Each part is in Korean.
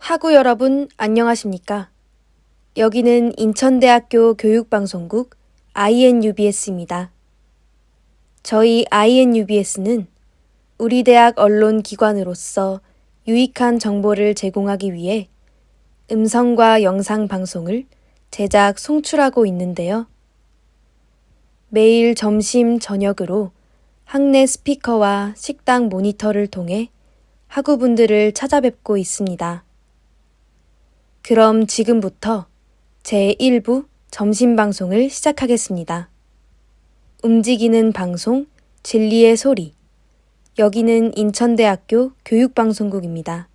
학우 여러분 안녕하십니까? 여기는 인천대학교 교육방송국 INUBS입니다. 저희 INUBS는 우리 대학 언론기관으로서 유익한 정보를 제공하기 위해 음성과 영상 방송을 제작, 송출하고 있는데요. 매일 점심, 저녁으로 학내 스피커와 식당 모니터를 통해 학우분들을 찾아뵙고 있습니다. 그럼 지금부터 제1부 점심방송을 시작하겠습니다. 움직이는 방송, 진리의 소리. 여기는 인천대학교 교육방송국입니다.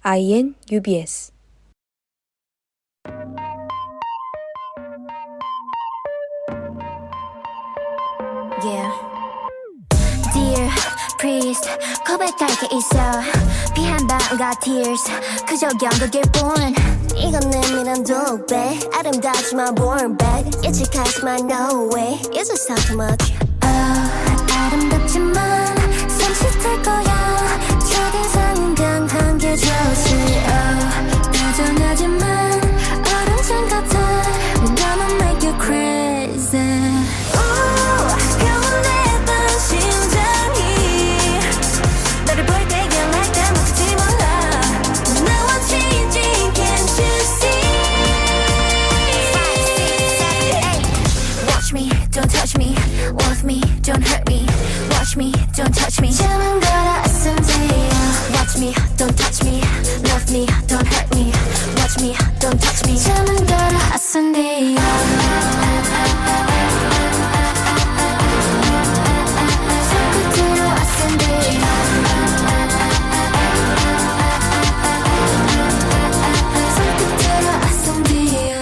INUBS. Yeah. Dear priest, 고백할 게 있어. 피 한 방울과 tears, 그저 연극일 뿐. 이건 내밀한 독백, 아름답지만 born back. 예측하지만 no way, it's just not too much. 아름답지만 손짓할 거야. 첫인상은 강한 게 좋지. 다정하지만 어른장 같아. I'm gonna make you crazy. Don't hurt me, watch me, don't touch me. 참은 거라 SMD야. Watch me, don't touch me. Love me, don't hurt me. Watch me, don't touch me. 참은 거라 SMD야. 손끝으로 SMD야. 손끝으로 SMD야.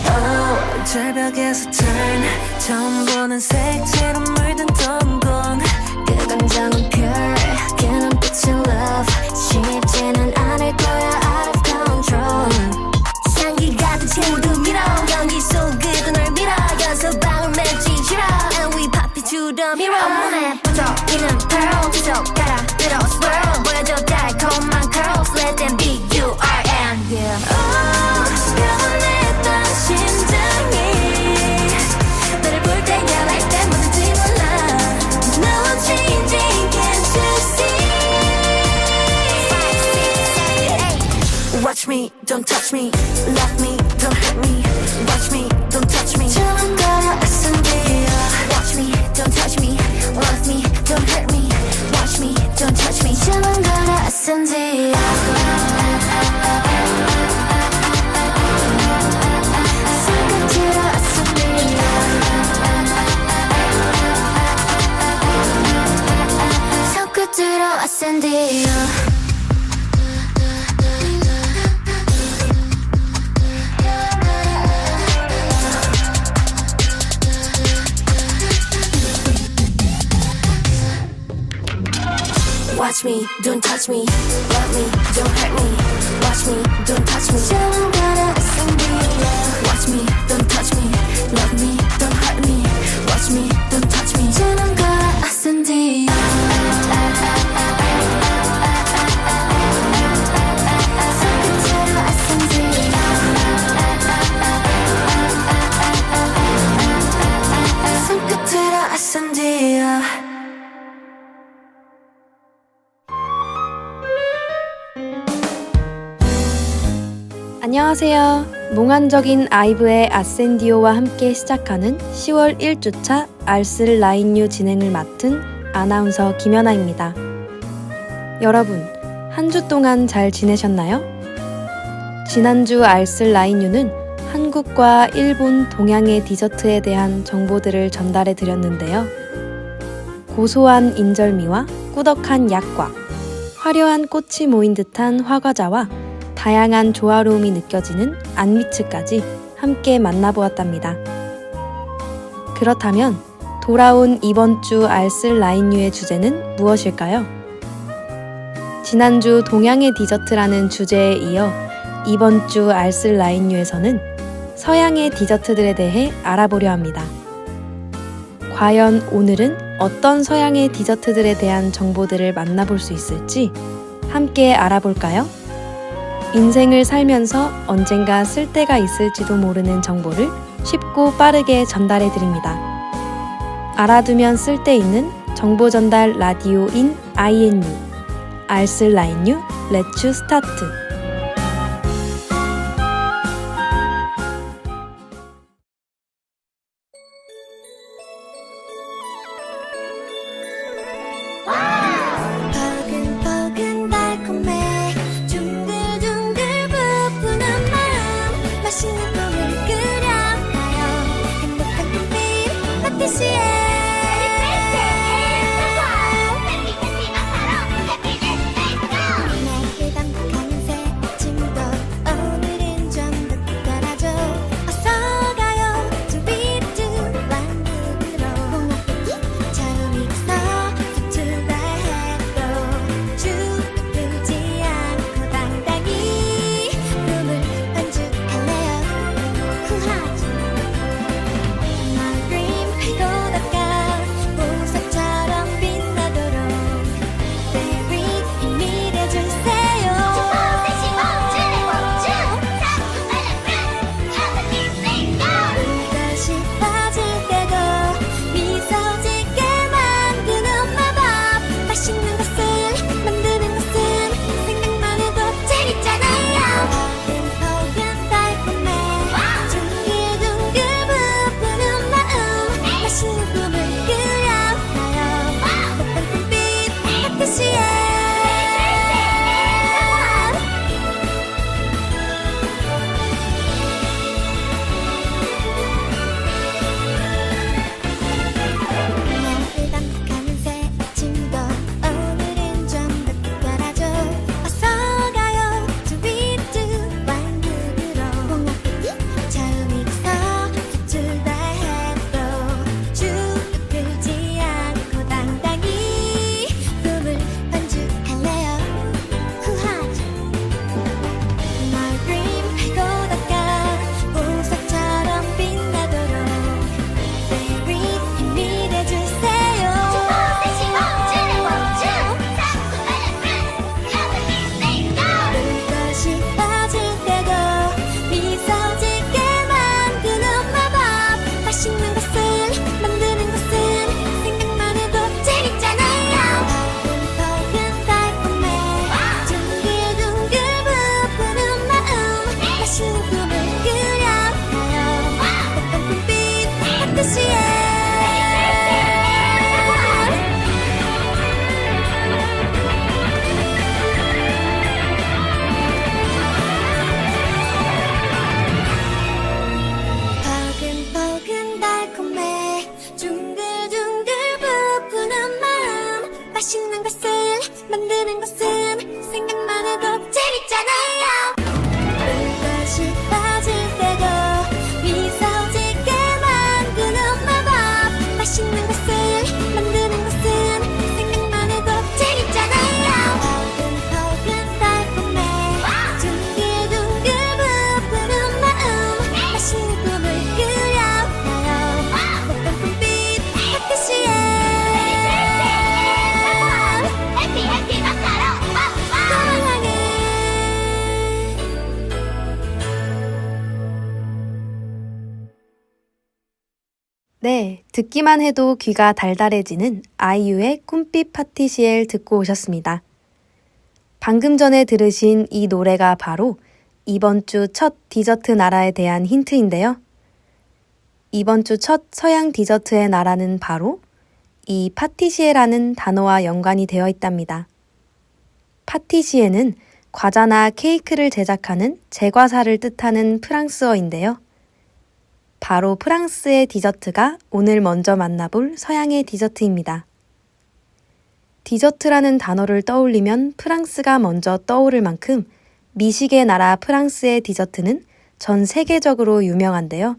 Oh, 절벽에서 turn. 처음 보는 색채로 물든 동공. 그 감정은 pure, 그 눈빛은 love. 쉽지는 않을 거야 out of control. 향기 같은 친구도 밀어. 연기 속으로 널 밀어. 연서방울 맺히지러. And we pop it to the mirror. 온몸에 번쩍이는 pearl. 계속 따라들어 swirl. 보여줘 달콤한 curls. Let them be you are and yeah. 변했던 심장이 Watch me, don't touch me. Love me, don't hurt me. Watch me, don't touch me. 참은 거라 SMD야. Watch me, don't touch me. Love me, don't hurt me. Watch me, don't touch me. 참은 거라 SMD야. 손끝으로 SMD야. 손끝으로 SMD야. Watch me, don't touch me. Love me, don't hurt me. Watch me, don't touch me. 참은 거라 SMD야. Watch me, don't touch me. Love me, don't hurt me. Watch me, don't touch me. 참은 거라 SMD야. 손끝으로 SMD야. 손끝으로 SMD야. 안녕하세요. 몽환적인 아이브의 아센디오와 함께 시작하는 10월 1주차 알쓸 라인뉴 진행을 맡은 아나운서 김연아입니다. 여러분, 한 주 동안 잘 지내셨나요? 지난주 알쓸 라인뉴는 한국과 일본, 동양의 디저트에 대한 정보들을 전달해 드렸는데요. 고소한 인절미와 꾸덕한 약과, 화려한 꽃이 모인 듯한 화과자와 다양한 조화로움이 느껴지는 안미츠까지 함께 만나보았답니다. 그렇다면 돌아온 이번 주 알쓸 라인뉴의 주제는 무엇일까요? 지난주 동양의 디저트라는 주제에 이어 이번 주 알쓸 라인뉴에서는 서양의 디저트들에 대해 알아보려 합니다. 과연 오늘은 어떤 서양의 디저트들에 대한 정보들을 만나볼 수 있을지 함께 알아볼까요? 인생을 살면서 언젠가 쓸 때가 있을지도 모르는 정보를 쉽고 빠르게 전달해 드립니다. 알아두면 쓸 데 있는 정보 전달 라디오인 INU 알쓸라인유 렛츠 스타트. 포근포근 달콤해 둥글둥글 부푸는 마음 맛있는 꿈을 그려봐요 행복한 꿈빛 파티시에 내게 담백한 새침도 오늘은 좀 더 깔아줘 어서 가요 두비두 왕국으로 홍합빛 처음 익서 출발해도 죽지 않고 당당히 꿈을 반죽할래요 후하지 My dream 피고다가 보석처럼 빛나도록 Baby 힘이래주세요 물것이 빠질 때도 미소 짓게 만드는 마법 맛있는 것을 만드는 것은 생각만 해도 재밌잖아요 포근포근 달콤해 둥글둥글 부푸는 마음 맛있는 꿈을 그려봐요 어떤 꿈빛 파티시에 나를 담백한 새침도 오늘은 좀 더 깔아줘 어서 가요 두비두 왕국으로 홍합빛 처음 익서 출발해도 죽지 않고 당당히 꿈을 반죽할래요 후하지 My dream 피고다가 보석처럼 빛나도록 Baby 힘이래주세요 물것이 빠질 때도 미소 짓게 만드는 마법 맛있는 것을 만드는 것은 생각만 해도 재밌잖아요 포근포근 달콤해 둥글둥글 부푸는 마음 맛있는 꿈을 그려봐요 어떤 꿈빛 파티시에 포근포근 달콤해 둥글둥글 부푸는 마음 맛있는 것을 만드는 것은 생각만 해도 재밌잖아요 물것이 빠질 때도 미소 짓게 만드는 마법 맛있는 것을 만드는 것은 생각만 해도 재밌잖아요 포근포근 달콤해 둥글둥글 부푸는 마음 맛있는 꿈을 그려봐요 어떤 꿈빛 파티시에 꿈을 향해 네, 듣기만 해도 귀가 달달해지는 아이유의 꿈빛 파티시엘 듣고 오셨습니다. 방금 전에 들으신 이 노래가 바로 이번 주 첫 디저트 나라에 대한 힌트인데요. 이번 주 첫 서양 디저트의 나라는 바로 이 파티시에라는 단어와 연관이 되어 있답니다. 파티시에는 과자나 케이크를 제작하는 제과사를 뜻하는 프랑스어인데요. 바로 프랑스의 디저트가 오늘 먼저 만나볼 서양의 디저트입니다. 디저트라는 단어를 떠올리면 프랑스가 먼저 떠오를 만큼 미식의 나라 프랑스의 디저트는 전 세계적으로 유명한데요.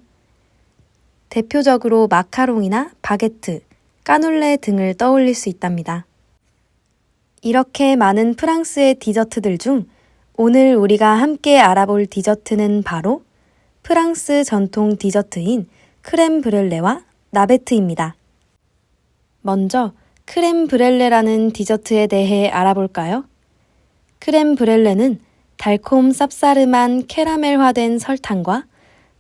대표적으로 마카롱이나 바게트, 까눌레 등을 떠올릴 수 있답니다. 이렇게 많은 프랑스의 디저트들 중 오늘 우리가 함께 알아볼 디저트는 바로 프랑스 전통 디저트인 크렘 브렐레와 나베트입니다. 먼저 크렘 브렐레라는 디저트에 대해 알아볼까요? 크렘 브렐레는 달콤 쌉싸름한 캐러멜화된 설탕과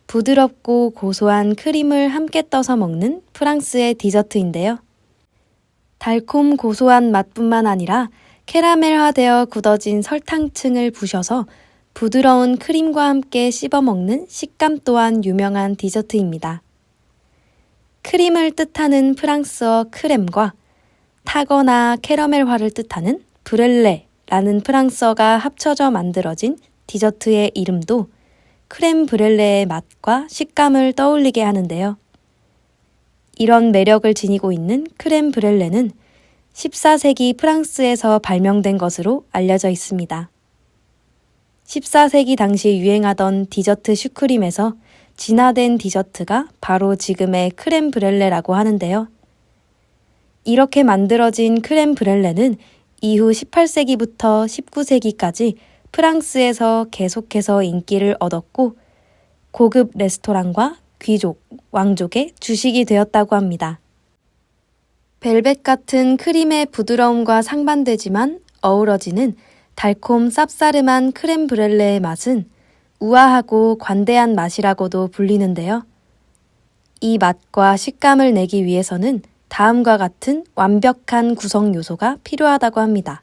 부드럽고 고소한 크림을 함께 떠서 먹는 프랑스의 디저트인데요. 달콤 고소한 맛뿐만 아니라 캐러멜화되어 굳어진 설탕층을 부셔서 부드러운 크림과 함께 씹어 먹는 식감 또한 유명한 디저트입니다. 크림을 뜻하는 프랑스어 크렘과 타거나 캐러멜화를 뜻하는 브렐레라는 프랑스어가 합쳐져 만들어진 디저트의 이름도 크렘 브렐레의 맛과 식감을 떠올리게 하는데요. 이런 매력을 지니고 있는 크렘 브렐레는 14세기 프랑스에서 발명된 것으로 알려져 있습니다. 14세기 당시 유행하던 디저트 슈크림에서 진화된 디저트가 바로 지금의 크렘 브렐레라고 하는데요. 이렇게 만들어진 크렘 브렐레는 이후 18세기부터 19세기까지 프랑스에서 계속해서 인기를 얻었고 고급 레스토랑과 귀족, 왕족의 주식이 되었다고 합니다. 벨벳 같은 크림의 부드러움과 상반되지만 어우러지는 달콤 쌉싸름한 크렘 브렐레의 맛은 우아하고 관대한 맛이라고도 불리는데요. 이 맛과 식감을 내기 위해서는 다음과 같은 완벽한 구성 요소가 필요하다고 합니다.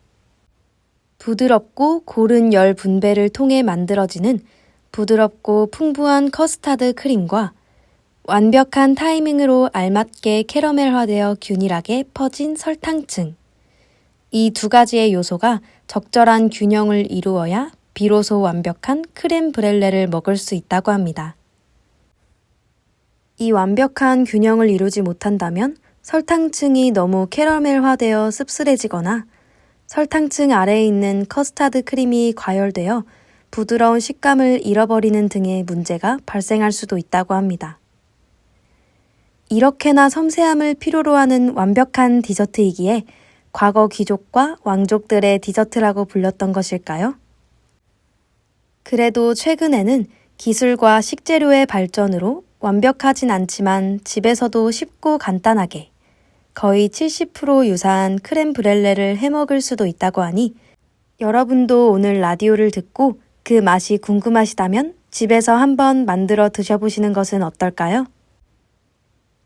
부드럽고 고른 열 분배를 통해 만들어지는 부드럽고 풍부한 커스타드 크림과 완벽한 타이밍으로 알맞게 캐러멜화되어 균일하게 퍼진 설탕층. 이 두 가지의 요소가 적절한 균형을 이루어야 비로소 완벽한 크렘 브렐레를 먹을 수 있다고 합니다. 이 완벽한 균형을 이루지 못한다면 설탕층이 너무 캐러멜화되어 씁쓸해지거나 설탕층 아래에 있는 커스타드 크림이 과열되어 부드러운 식감을 잃어버리는 등의 문제가 발생할 수도 있다고 합니다. 이렇게나 섬세함을 필요로 하는 완벽한 디저트이기에 과거 귀족과 왕족들의 디저트라고 불렸던 것일까요? 그래도 최근에는 기술과 식재료의 발전으로 완벽하진 않지만 집에서도 쉽고 간단하게 거의 70% 유사한 크렘 브렐레를 해먹을 수도 있다고 하니 여러분도 오늘 라디오를 듣고 그 맛이 궁금하시다면 집에서 한번 만들어 드셔보시는 것은 어떨까요?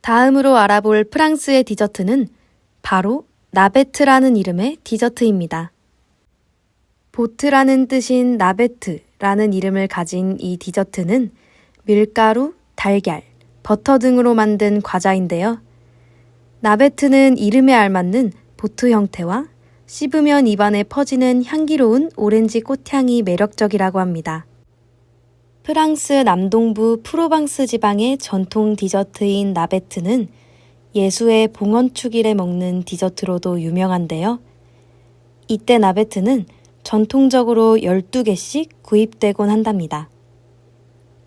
다음으로 알아볼 프랑스의 디저트는 바로 나베트라는 이름의 디저트입니다. 보트라는 뜻인 나베트라는 이름을 가진 이 디저트는 밀가루, 달걀, 버터 등으로 만든 과자인데요. 나베트는 이름에 알맞는 보트 형태와 씹으면 입안에 퍼지는 향기로운 오렌지 꽃향이 매력적이라고 합니다. 프랑스 남동부 프로방스 지방의 전통 디저트인 나베트는 예수의 봉헌축일에 먹는 디저트로도 유명한데요. 이때 나베트는 전통적으로 12개씩 구입되곤 한답니다.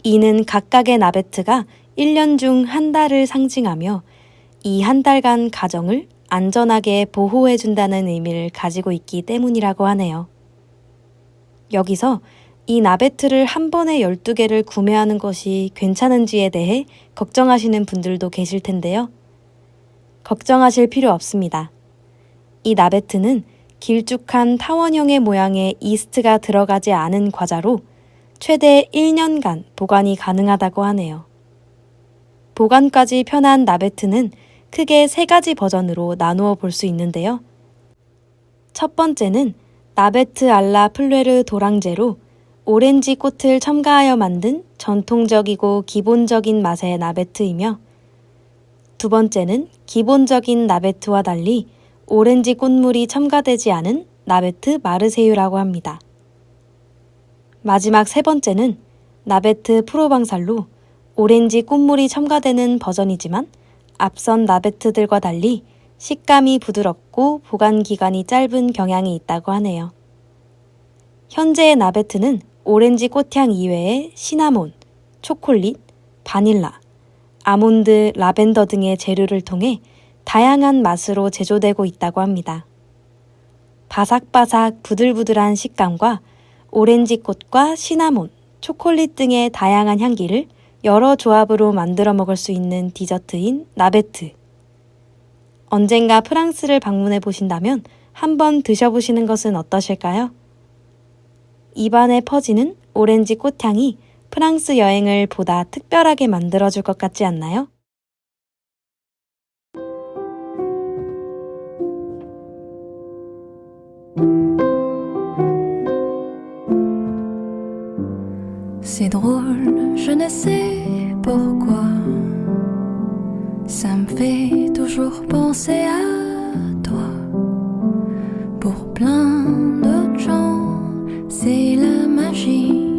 이는 각각의 나베트가 1년 중 한 달을 상징하며 이 한 달간 가정을 안전하게 보호해준다는 의미를 가지고 있기 때문이라고 하네요. 여기서 이 나베트를 한 번에 12개를 구매하는 것이 괜찮은지에 대해 걱정하시는 분들도 계실 텐데요. 걱정하실 필요 없습니다. 이 나베트는 길쭉한 타원형의 모양의 이스트가 들어가지 않은 과자로 최대 1년간 보관이 가능하다고 하네요. 보관까지 편한 나베트는 크게 3가지 버전으로 나누어 볼 수 있는데요. 첫 번째는 나베트 알라 플레르 도랑제로 오렌지 꽃을 첨가하여 만든 전통적이고 기본적인 맛의 나베트이며 두 번째는 기본적인 나베트와 달리 오렌지 꽃물이 첨가되지 않은 나베트 마르세유라고 합니다. 마지막 세 번째는 나베트 프로방살로 오렌지 꽃물이 첨가되는 버전이지만 앞선 나베트들과 달리 식감이 부드럽고 보관 기간이 짧은 경향이 있다고 하네요. 현재의 나베트는 오렌지 꽃향 이외에 시나몬, 초콜릿, 바닐라, 아몬드, 라벤더 등의 재료를 통해 다양한 맛으로 제조되고 있다고 합니다. 바삭바삭 부들부들한 식감과 오렌지 꽃과 시나몬, 초콜릿 등의 다양한 향기를 여러 조합으로 만들어 먹을 수 있는 디저트인 나베트. 언젠가 프랑스를 방문해 보신다면 한번 드셔보시는 것은 어떠실까요? 입안에 퍼지는 오렌지 꽃향이 프랑스 여행을 보다 특별하게 만들어줄 것 같지 않나요? C'est drôle, je ne sais pourquoi. Ça me fait toujours penser à toi. Pour plein d'autres gens, c'est la magie,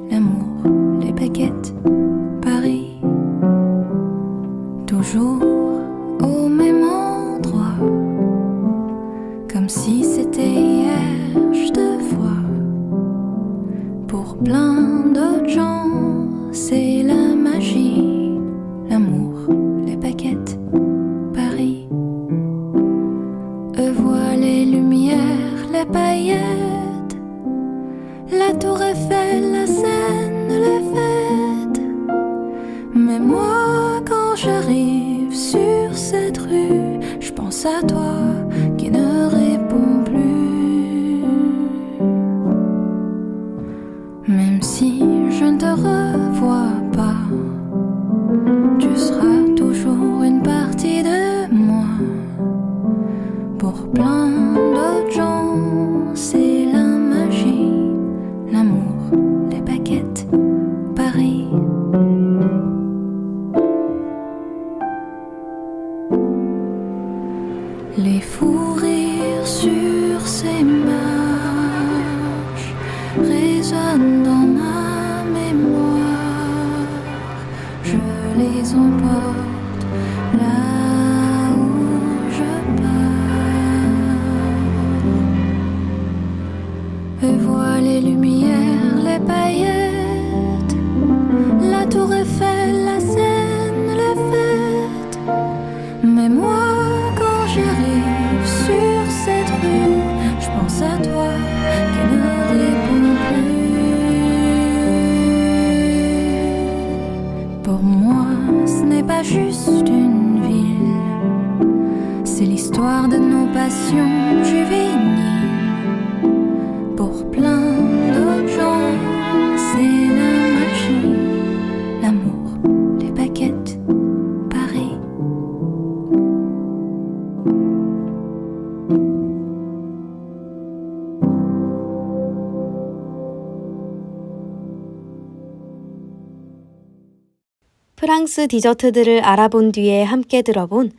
l'amour, les baguettes, Paris. Toujours au même endroit, comme si c'était hier, je te vois. Pour plein d'autres gens, c'est la magie, l'amour, les baguettes, Paris. Eux voient les lumières, les paillettes, la tour Eiffel, la Seine, les fêtes. Mais moi, quand j'arrive sur cette rue, je pense à toi qui ne réponds plus. Même si je ne te revois pas, tu seras toujours une partie de moi. Pour plein d'autres gens, c'est la magie, l'amour, les baguettes, Paris. Les fous rires sur ces marches résonnent dans ma mémoire. Je les emporte là où je pars. Eux voient les lumières, les paillettes, la tour Eiffel, la Seine, les fêtes. Mais moi, quand j'arrive sur cette rue, je pense à toi qui ne réponds plus. Pour moi, ce n'est pas juste une ville, c'est l'histoire de nos passions juvéniles. Pour plein d'autres gens, c'est la magie, l'amour, les baguettes, Paris. 프랑스 디저트들을 알아본 뒤에 함께 들어본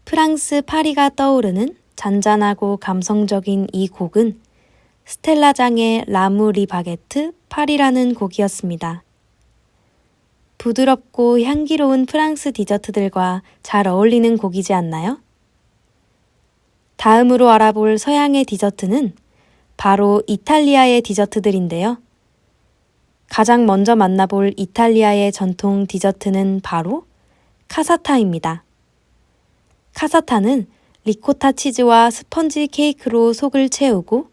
프랑스 파리가 떠오르는 잔잔하고 감성적인 이 곡은 스텔라장의 라무리 바게트 파리라는 곡이었습니다. 부드럽고 향기로운 프랑스 디저트들과 잘 어울리는 곡이지 않나요? 다음으로 알아볼 서양의 디저트는 바로 이탈리아의 디저트들인데요. 가장 먼저 만나볼 이탈리아의 전통 디저트는 바로 카사타입니다. 카사타는 리코타 치즈와 스펀지 케이크로 속을 채우고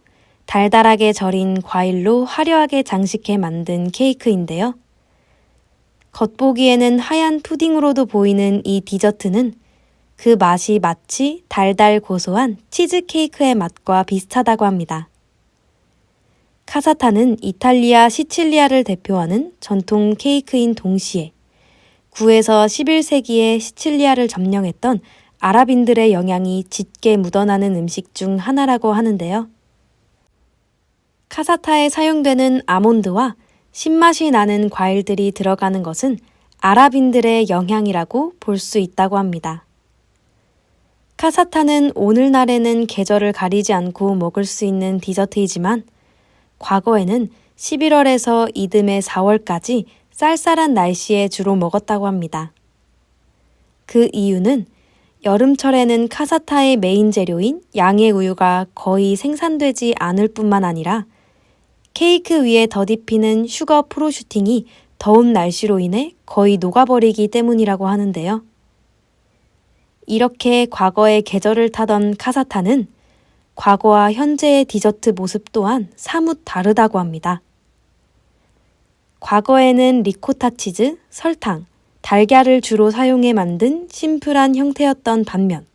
달달하게 절인 과일로 화려하게 장식해 만든 케이크인데요. 겉보기에는 하얀 푸딩으로도 보이는 이 디저트는 그 맛이 마치 달달 고소한 치즈케이크의 맛과 비슷하다고 합니다. 카사타는 이탈리아 시칠리아를 대표하는 전통 케이크인 동시에 9에서 11세기에 시칠리아를 점령했던 아랍인들의 영향이 짙게 묻어나는 음식 중 하나라고 하는데요. 카사타에 사용되는 아몬드와 신맛이 나는 과일들이 들어가는 것은 아랍인들의 영향이라고 볼 수 있다고 합니다. 카사타는 오늘날에는 계절을 가리지 않고 먹을 수 있는 디저트이지만 과거에는 11월에서 이듬해 4월까지 쌀쌀한 날씨에 주로 먹었다고 합니다. 그 이유는 여름철에는 카사타의 메인 재료인 양의 우유가 거의 생산되지 않을 뿐만 아니라 케이크 위에 더딥히는 슈거 프로슈팅이 더운 날씨로 인해 거의 녹아버리기 때문이라고 하는데요. 이렇게 과거의 계절을 타던 카사타는 과거와 현재의 디저트 모습 또한 사뭇 다르다고 합니다. 과거에는 리코타 치즈, 설탕, 달걀을 주로 사용해 만든 심플한 형태였던 반면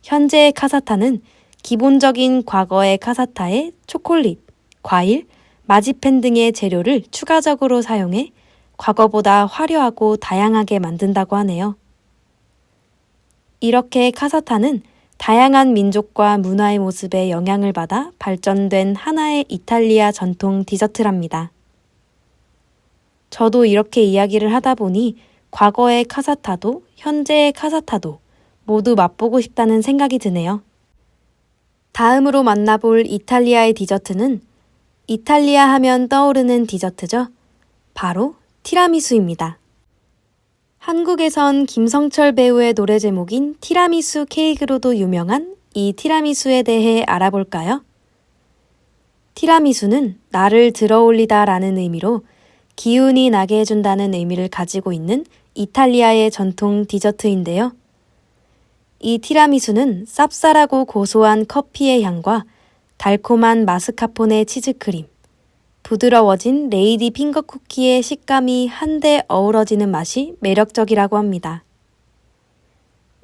현재의 카사타는 기본적인 과거의 카사타에 초콜릿, 과일, 마지펜 등의 재료를 추가적으로 사용해 과거보다 화려하고 다양하게 만든다고 하네요. 이렇게 카사타는 다양한 민족과 문화의 모습에 영향을 받아 발전된 하나의 이탈리아 전통 디저트랍니다. 저도 이렇게 이야기를 하다 보니 과거의 카사타도 현재의 카사타도 모두 맛보고 싶다는 생각이 드네요. 다음으로 만나볼 이탈리아의 디저트는 이탈리아 하면 떠오르는 디저트죠. 바로 티라미수입니다. 한국에선 김성철 배우의 노래 제목인 티라미수 케이크로도 유명한 이 티라미수에 대해 알아볼까요? 티라미수는 나를 들어올리다 라는 의미로 기운이 나게 해준다는 의미를 가지고 있는 이탈리아의 전통 디저트인데요. 이 티라미수는 쌉쌀하고 고소한 커피의 향과 달콤한 마스카포네 치즈크림, 부드러워진 레이디 핑거 쿠키의 식감이 한데 어우러지는 맛이 매력적이라고 합니다.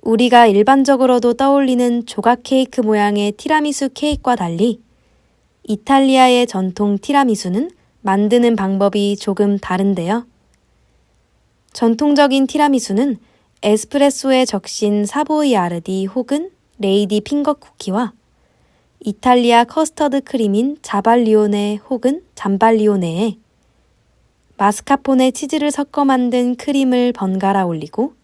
우리가 일반적으로도 떠올리는 조각 케이크 모양의 티라미수 케이크와 달리 이탈리아의 전통 티라미수는 만드는 방법이 조금 다른데요. 전통적인 티라미수는 에스프레소에 적신 사보이 아르디 혹은 레이디 핑거 쿠키와 이탈리아 커스터드 크림인 자발리오네 혹은 잠발리오네에 마스카포네 치즈를 섞어 만든 크림을 번갈아 올리고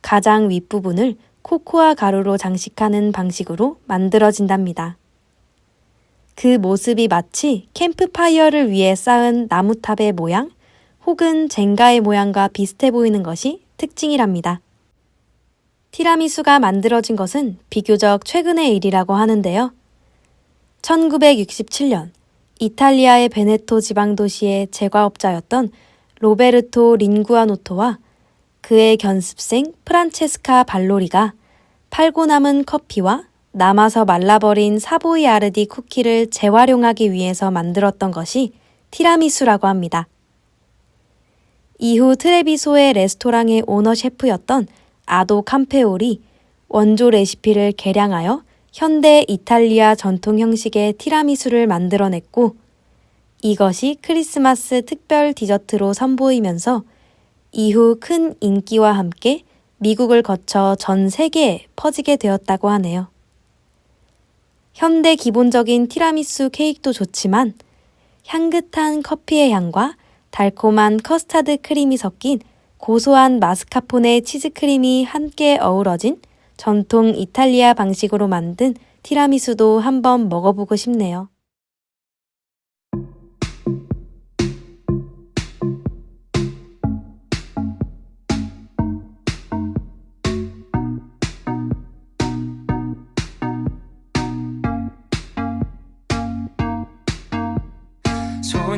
가장 윗부분을 코코아 가루로 장식하는 방식으로 만들어진답니다. 그 모습이 마치 캠프파이어를 위해 쌓은 나무탑의 모양 혹은 젠가의 모양과 비슷해 보이는 것이 특징이랍니다. 티라미수가 만들어진 것은 비교적 최근의 일이라고 하는데요. 1967년 이탈리아의 베네토 지방도시의 제과업자였던 로베르토 린구아노토와 그의 견습생 프란체스카 발로리가 팔고 남은 커피와 남아서 말라버린 사보이 아르디 쿠키를 재활용하기 위해서 만들었던 것이 티라미수라고 합니다. 이후 트레비소의 레스토랑의 오너 셰프였던 아도 캄페올이 원조 레시피를 개량하여 현대 이탈리아 전통 형식의 티라미수를 만들어냈고 이것이 크리스마스 특별 디저트로 선보이면서 이후 큰 인기와 함께 미국을 거쳐 전 세계에 퍼지게 되었다고 하네요. 현대 기본적인 티라미수 케이크도 좋지만 향긋한 커피의 향과 달콤한 커스타드 크림이 섞인 고소한 마스카포네 치즈크림이 함께 어우러진 전통 이탈리아 방식으로 만든 티라미수도 한번 먹어보고 싶네요.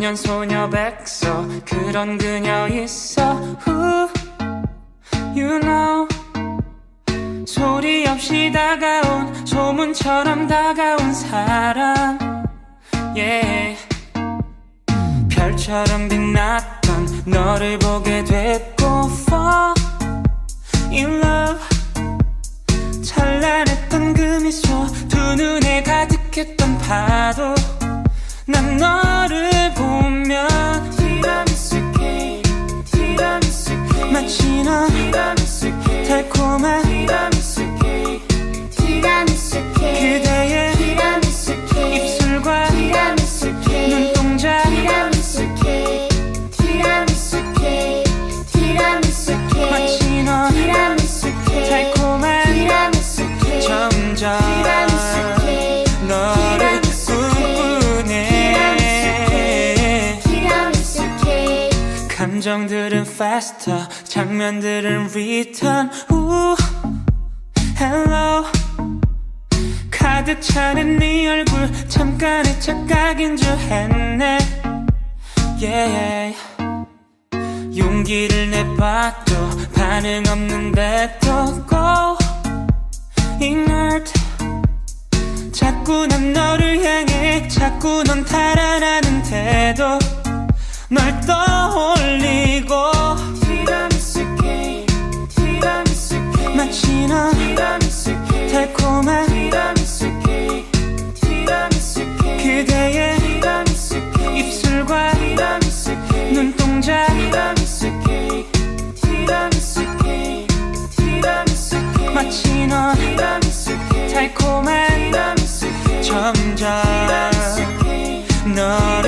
소년 소녀 백서 그런 그녀 있어 Who you know 소리 없이 다가온 소문처럼 다가온 사람 yeah. 별처럼 빛났던 너를 보게 됐고 Fall in love 찬란했던 그 미소 두 눈에 가득했던 파도 난 너를 보면 티라미수 케이크 티라미수 케이크 마치 넌 티라미수 케이크 달콤한 티라미수 케이크 티라미수 케이크 그대의 티라미수 케이크 입술과 티라미수 케이크 눈동자 티라미수 케이크 티라미수 케이크 티라미수 케이크 마치 넌 티라미수 케이크 달콤한 티라미수 케이크 점점 너를 감정들은 faster 장면들은 return Ooh, hello 가득 차는 네 얼굴 잠깐의 착각인 줄 했네 yeah. 용기를 내봐도 반응 없는데 또 go inert 자꾸 난 너를 향해 자꾸 넌 달아나는 태도 널 떠올리고 티라미수 케이크 티라미수 케이크 마치 넌 티라미수 케이크 달콤한 티라미수 케이크 티라미수 케이크 그대의 티라미수 케이크 입술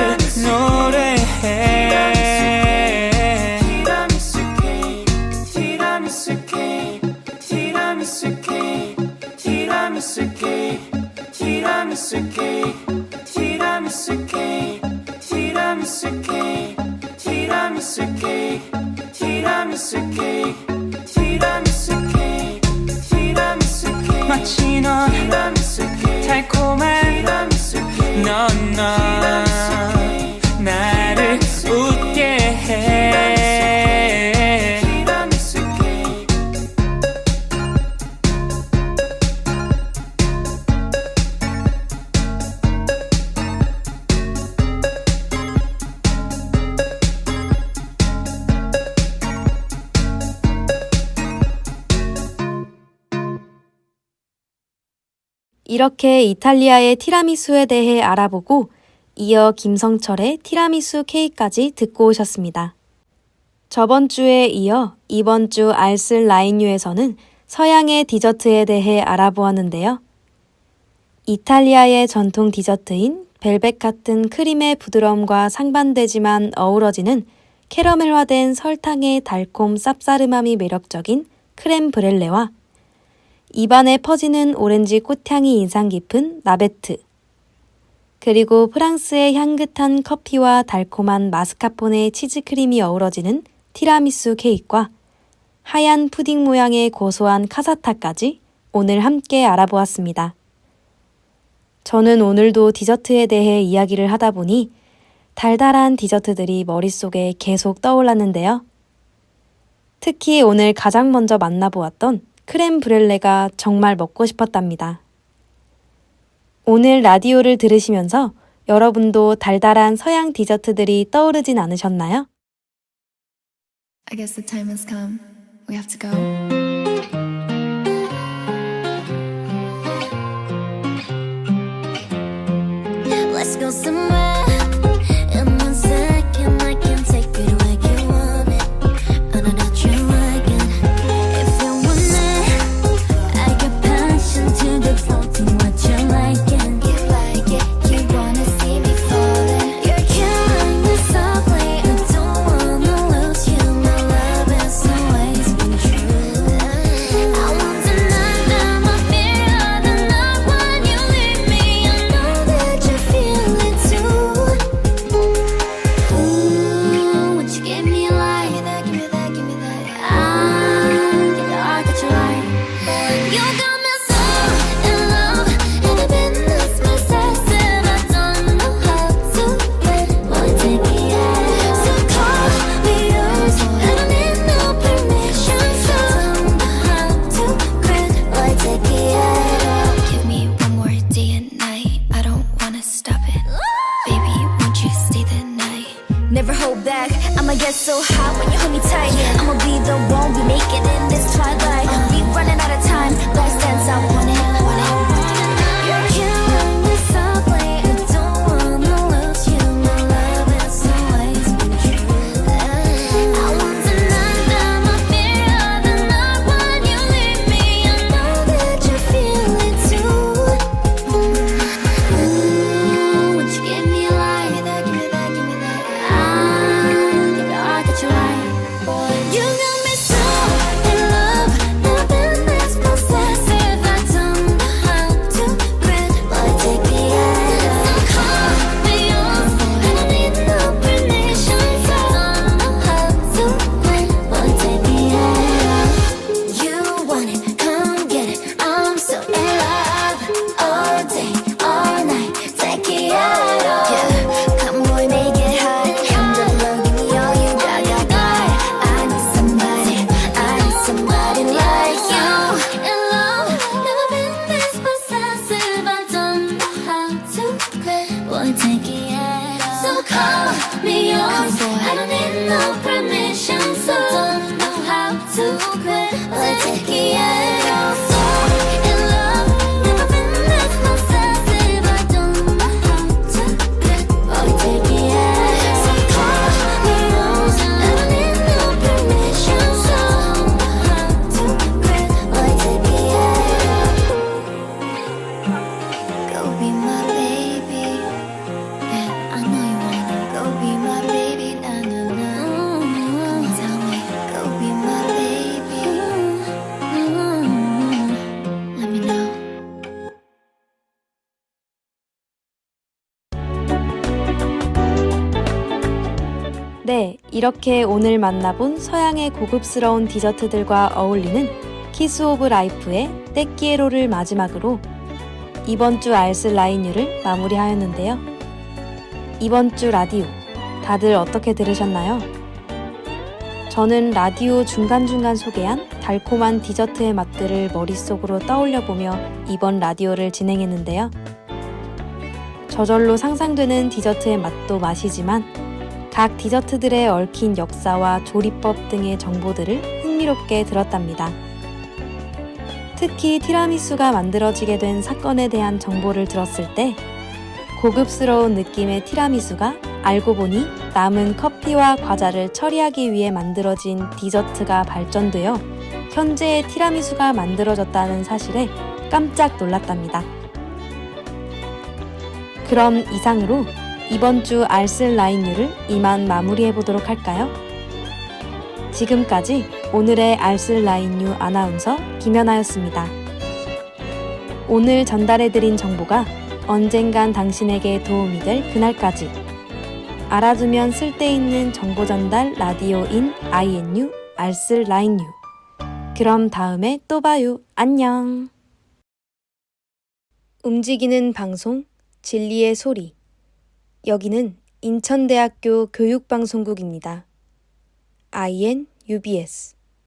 나를 노래해 티라미수 케이크 티라미수 케이크 티라미수 케이크 티라미수 케이크 티라미수 케이크 티라미수 케이크 티라미수 케이크 티라미수 케이크 티라미수 케이크 티라미수 케이크 티라미수 케이크 마치 넌 달콤한 넌 나를 웃게 해 티라미수 케이크 이렇게 이탈리아의 티라미수에 대해 알아보고 이어 김성철의 티라미수 케이크까지 듣고 오셨습니다. 저번 주에 이어 이번 주 알쓸 라인유에서는 서양의 디저트에 대해 알아보았는데요. 이탈리아의 전통 디저트인 벨벳 같은 크림의 부드러움과 상반되지만 어우러지는 캐러멜화된 설탕의 달콤 쌉싸름함이 매력적인 크렘 브렐레와 입안에 퍼지는 오렌지 꽃향이 인상 깊은 나베트, 그리고 프랑스의 향긋한 커피와 달콤한 마스카포네 치즈크림이 어우러지는 티라미수 케이크와 하얀 푸딩 모양의 고소한 카사타까지 오늘 함께 알아보았습니다. 저는 오늘도 디저트에 대해 이야기를 하다 보니 달달한 디저트들이 머릿속에 계속 떠올랐는데요. 특히 오늘 가장 먼저 만나보았던 크렘 브렐레가 정말 먹고 싶었답니다. 오늘 라디오를 들으시면서 여러분도 달달한 서양 디저트들이 떠오르진 않으셨나요? I guess the time has come. We have to go. Let's go somewhere. In 1 second, I can take it where you want it. On a natural wagon. If you want it, I got passion to devoting what you're liking. You like it, you wanna see me falling. You're killing me softly. I don't wanna lose you. My love has always been true. I won't deny that my fear of the night when you leave me. I know that you feel it too. Ooh, would you give me a light? Give me that, give me that. I got you right. You got me so in love, and I've been this possessive. I don't know how to quit. Wanna take it out. So call me yours, and I need no permission. So don't know how to quit. Wanna take it out. Give me one more day and night. I don't wanna stop it. Baby, won't you stay the night? Never hold back. I'ma get so hot when you hold me tight. I'ma be the one we make it in this twilight. We running out of time. Last dance, I want it. You're killing me softly. I don't wanna lose you. My love has always been true. I won't deny that my fear of the night when you leave me. I know that you feel it too. Ooh, would you give me a light? Give me that, give me that, give me that. I got you right. You got me so in love, never been this possessive. I don't know how to quit, but take me out. So call me yours, and I need no permission. So don't know how to quit, but take me out. You want it, come get it. I'm so in love, all day, all night. Take it out. Yeah, come boy, make it hot. Come to love, give me all you got. I need somebody like you. In love, never been this possessive. I don't know how to quit. Wanna take it out. So call me yours. I don't need no permission. So don't know how to quit. Wanna take it out. So in love, never been this possessive. I don't know how to quit. Wanna take it out. So call me yours. I don't need no permission. So don't know how to quit. Wanna take it out. Go be my baby. Yeah, I know you want 네, 이렇게 오늘 만나본 서양의 고급스러운 디저트들과 어울리는 키스 오브 라이프의 떼끼에로를 마지막으로 이번 주 알쓸 라인유를 마무리하였는데요. 이번 주 라디오 다들 어떻게 들으셨나요? 저는 라디오 중간중간 소개한 달콤한 디저트의 맛들을 머릿속으로 떠올려보며 이번 라디오를 진행했는데요. 저절로 상상되는 디저트의 맛도 맛이지만 각 디저트들의 얽힌 역사와 조리법 등의 정보들을 흥미롭게 들었답니다. 특히 티라미수가 만들어지게 된 사건에 대한 정보를 들었을 때 고급스러운 느낌의 티라미수가 알고 보니 남은 커피와 과자를 처리하기 위해 만들어진 디저트가 발전되어 현재의 티라미수가 만들어졌다는 사실에 깜짝 놀랐답니다. 그럼 이상으로 이번 주 알쓸 라인유를 이만 마무리해보도록 할까요? 지금까지 오늘의 알쓸 라인유 아나운서 김연아였습니다. 오늘 전달해드린 정보가 언젠간 당신에게 도움이 될 그날까지 알아두면 쓸데있는 정보 전달 라디오인 INU 알쓸 라인유. 그럼 다음에 또 봐요. 안녕. 움직이는 방송 진리의 소리. 여기는 인천대학교 교육방송국입니다. INUBS